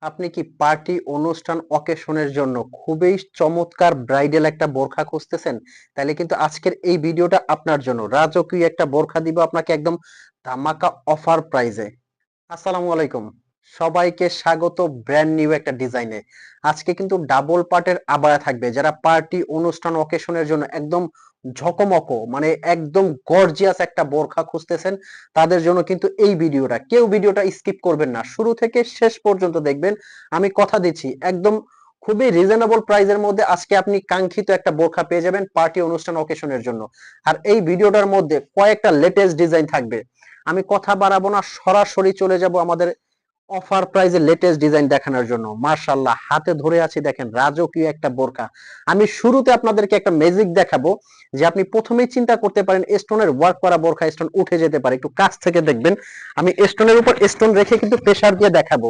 আপনি কি পার্টি অনুষ্ঠান অকেশনের জন্য খুবই চমৎকার ব্রাইডাল একটা বোরখা খুঁজতেছেন? তাহলে কিন্তু আজকের এই ভিডিওটা আপনার জন্য। রাজকীয় একটা বোরখা দিব আপনাকে একদম ধামাকা অফার প্রাইজে। আসসালামু আলাইকুম। সবাইকে স্বাগত ব্র্যান্ড নিউ একটা ডিজাইনে। আজকে কিন্তু ডাবল পার্টের আবায়া থাকবে। যারা পার্টি অনুষ্ঠান অকেশনের জন্য একদম ঝকমকো মানে একদম গর্জিয়াস একটা বোরখা খুঁজতেছেন, তাদের জন্য কিন্তু এই ভিডিওটা। কেউ ভিডিওটা স্কিপ করবেন না। শুরু থেকে শেষ পর্যন্ত দেখবেন। আমি কথা দিচ্ছি একদম খুবই রিজনেবল প্রাইসের মধ্যে আজকে আপনি কাঙ্ক্ষিত একটা বোরখা পেয়ে যাবেন পার্টি অনুষ্ঠান অকেশনের জন্য। আর এই ভিডিওটার মধ্যে কয়েকটা লেটেস্ট ডিজাইন থাকবে। আমি কথা বাড়াবো না, সরাসরি চলে যাব আমাদের অফার প্রাইজে লেটেস্ট ডিজাইন দেখানোর জন্য। মাশাআল্লাহ, হাতে ধরে আছি দেখেন রাজকীয় একটা বোরকা। আমি শুরুতে আপনাদেরকে একটা ম্যাজিক দেখাবো যে আপনি প্রথমেই চিন্তা করতে পারেন স্টোনের ওয়ার্ক করা বোরখা, স্টোন উঠে যেতে পারে। একটু কাছ থেকে দেখবেন। আমি স্টোনের উপর স্টোন রেখে কিন্তু প্রেসার দিয়ে দেখাবো।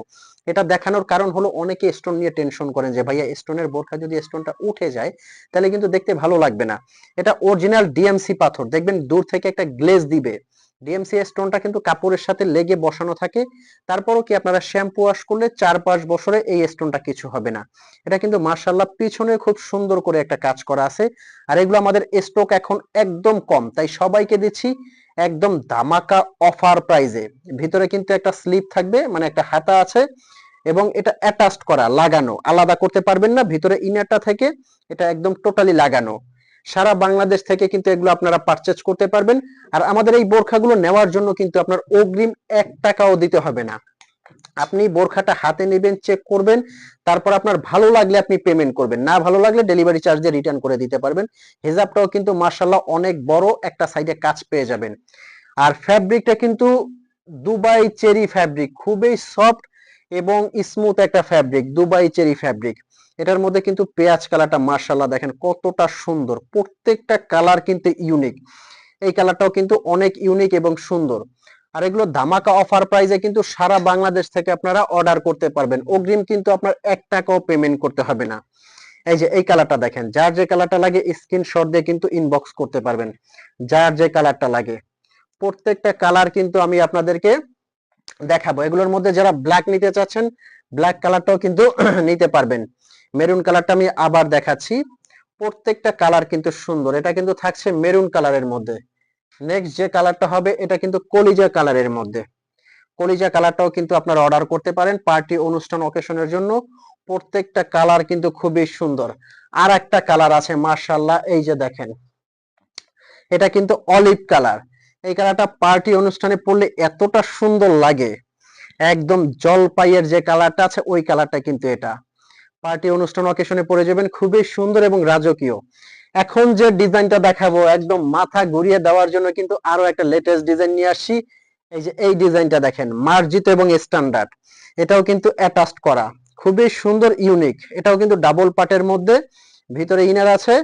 এটা দেখানোর কারণ হলো অনেকে স্টোন নিয়ে টেনশন করেন যে ভাইয়া স্টোনের বোরখা যদি স্টোনটা উঠে যায় তাহলে কিন্তু দেখতে ভালো লাগবে না। এটা অরিজিনাল ডিএমসি পাথর, দেখবেন দূর থেকে একটা গ্লেজ দিবে। ডিএমসি স্টোনটা কিন্তু কাপড়ের সাথে লেগে বসানো থাকে। তারপরও কি আপনারা শ্যাম্পু ওয়াশ করলে 4-5 বছরে এই স্টোনটা কিছু হবে না। এটা কিন্তু মাশাআল্লাহ পিছনে খুব সুন্দর করে একটা কাজ করা আছে। আর এগুলো আমাদের স্টক এখন একদম কম, তাই সবাইকে দিচ্ছি একদম ধামাকা অফার প্রাইজে। ভিতরে কিন্তু একটা স্লিপ থাকবে, মানে একটা হাতা আছে এবং এটা অ্যাটাচড করা, লাগানো, আলাদা করতে পারবেন না। ভিতরে ইনারটা থেকে এটা একদম টোটালি লাগানো। সারা বাংলাদেশ থেকে কিন্তু এগুলো আপনারা পারচেজ করতে পারবেন। আর আমাদের এই বোরখাগুলো নেওয়ার জন্য কিন্তু আপনার অগ্রিম 1 টাকাও দিতে হবে না। আপনি বোরখাটা হাতে নেবেন, চেক করবেন, তারপর আপনার ভালো লাগলে আপনি পেমেন্ট করবেন, না ভালো লাগলে ডেলিভারি চার্জ দিয়ে রিটার্ন করে দিতে পারবেন। হেজাবটাও কিন্তু মাশাআল্লাহ অনেক বড় একটা সাইডে কাজ পেয়ে যাবেন। আর ফ্যাব্রিকটা কিন্তু দুবাই চেরি ফ্যাব্রিক, খুবই সফট এবং স্মুথ একটা ফ্যাব্রিক, দুবাই চেরি ফ্যাব্রিক। এটার মধ্যে কিন্তু পেঁয়াজ কালারটা মাশাআল্লাহ দেখেন কতটা সুন্দর, প্রত্যেকটা কালার কিন্তু ইউনিক। এই কালারটাও কিন্তু অনেক ইউনিক এবং সুন্দর। আর এগুলো ধামাকা অফার প্রাইজে কিন্তু সারা বাংলাদেশ থেকে আপনারা অর্ডার করতে পারবেন। অগ্রিম কিন্তু আপনার 1 টাকাও পেমেন্ট করতে হবে না। এই যে এই কালারটা দেখেন, যার যে কালারটা লাগে স্ক্রিনশট দিয়ে কিন্তু ইনবক্স করতে পারবেন, যার যে কালারটা লাগে। প্রত্যেকটা কালার কিন্তু আমি আপনাদেরকে দেখাবো। এগুলোর মধ্যে যারা ব্ল্যাক নিতে চাচ্ছেন ব্ল্যাক কালারটাও কিন্তু নিতে পারবেন। মেরুন কালারটা আমি আবার দেখাচ্ছি। প্রত্যেকটা কালার কিন্তু সুন্দর। এটা কিন্তু থাকছে মেরুন কালারের মধ্যে। নেক্সট যে কালারটা হবে এটা কিন্তু কলিজা কালারের মধ্যে। কলিজা কালারটাও কিন্তু আপনারা অর্ডার করতে পারেন পার্টি অনুষ্ঠান অকেশনের জন্য। প্রত্যেকটা কালার কিন্তু খুবই সুন্দর। আর একটা কালার আছে মাশাআল্লাহ, এই যে দেখেন, এটা কিন্তু অলিভ কালার। এই কালারটা পার্টি অনুষ্ঠানে পরলে এতটা সুন্দর লাগে, একদম জলপাইয়ের যে কালারটা আছে ওই কালারটা কিন্তু এটা পার্টি অনুষ্ঠান অকেশনে পরে যাবেন, খুবই সুন্দর এবং রাজকীয়। এখন যে ডিজাইনটা দেখাবো একদম মাথা ঘুরিয়ে দেওয়ার জন্য কিন্তু আরো একটা লেটেস্ট ডিজাইন নিয়ে আসছি। এই যে এই ডিজাইনটা দেখেন, মার্জিত এবং স্ট্যান্ডার্ড। এটাও কিন্তু অ্যাটাচড করা, খুবই সুন্দর ইউনিক। এটাও কিন্তু ডাবল পার্টের মধ্যে, ভিতরে ইনার আছে,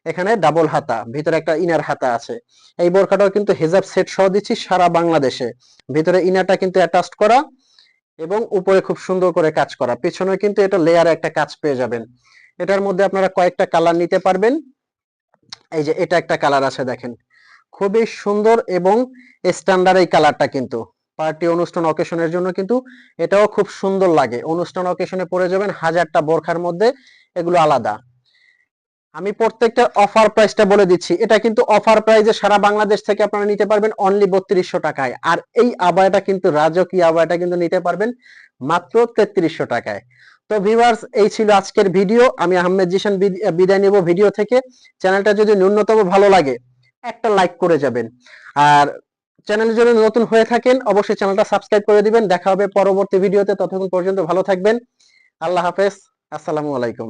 এখানে ডাবল হাতা, ভিতরে একটা ইনার হাতা আছে। এই বোরখাটাও কিন্তু হেজাব সেট সহ দিচ্ছি সারা বাংলাদেশে। ভিতরে ইনারটা কিন্তু অ্যাটাচড করা এবং উপরে খুব সুন্দর করে কাজ করা। পেছনে কিন্তু এটা লেয়ারে একটা কাজ পেয়ে যাবেন। এটার মধ্যে আপনারা কয়েকটা কালার নিতে পারবেন। এই যে এটা একটা কালার আছে দেখেন, খুবই সুন্দর এবং স্ট্যান্ডার্ড এই কালারটা কিন্তু পার্টি অনুষ্ঠান অকেশনের জন্য কিন্তু এটাও খুব সুন্দর লাগে। অনুষ্ঠান অকেশনে পরে যাবেন, হাজারটা বোরখার মধ্যে এগুলো আলাদা। আমি প্রত্যেকটা অফার প্রাইসটা বলে দিচ্ছি। এটা কিন্তু অফার প্রাইসে সারা বাংলাদেশ থেকে আপনারা নিতে পারবেন অনলি 3200 টাকায়। আর এই আবায়াটা কিন্তু রাজকীয় আবায়াটা কিন্তু নিতে পারবেন মাত্র 3300 টাকায়। তো ভিউয়ার্স, এই ছিল আজকের ভিডিও। আমি আহমেদ জিশান বিদায় নেব ভিডিও থেকে। চ্যানেলটা যদি ন্যূনতম ভালো লাগে একটা লাইক করে যাবেন। আর চ্যানেলে যদি নতুন হয়ে থাকেন অবশ্যই চ্যানেলটা সাবস্ক্রাইব করে দিবেন। দেখা হবে পরবর্তী ভিডিওতে, ততক্ষণ পর্যন্ত ভালো থাকবেন। আল্লাহ হাফেজ, আসসালামু আলাইকুম।